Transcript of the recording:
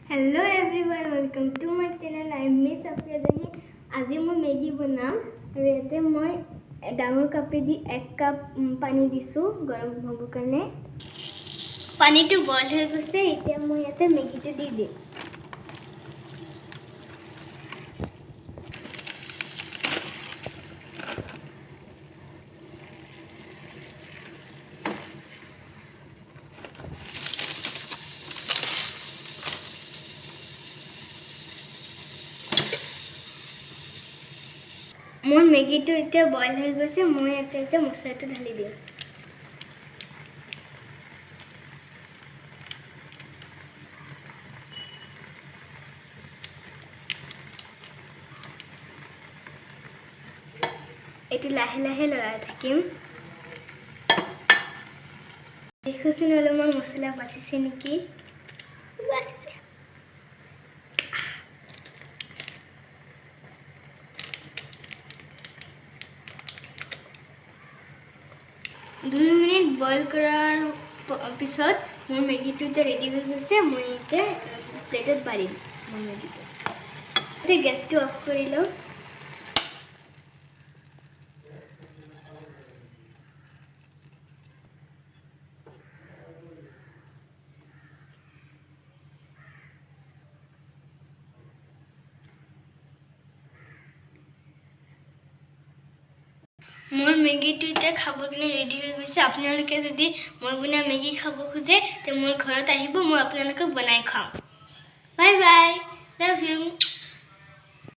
Hello everyone, welcome to my channel. I am Miss Afyadani. আজি মই Maggi বনাম আৰু ইয়াতে মই ডাঙৰ কাপে দি 1 কাপ পানী দিছো গৰম হ'ব কাৰণে পানীটো বইল হৈ গৈছে এতিয়া মই ইয়াতে মেগিটো দি দিম মোৰ মেগিটো এতিয়া বইল হৈ গৈছে মই এতিয়া মছলাটো ঢালি দিম এটো লাহে লাহে লৰাই থাকিম দেখুছিন অলপমান মছলা বাচিছে নেকি বাচিছে 2 মিনিট বইল কৰাৰ পিছত মোৰ মেগিটো ৰেডি হৈ গৈছে মই এতিয়া প্লেটত বাৰিম মোৰ মেগিটো এতিয়া গেছটো অফ কৰি লওঁ মোৰ মেগিটো এতিয়া খাবলৈ ৰেডি হৈ গৈছে আপোনালোকে যদি মই বনা মেগি খাব খুজে তে মোৰ ঘৰত আহিব মই আপোনালোকক বনাই খাম বাই বাই লাভ ইউ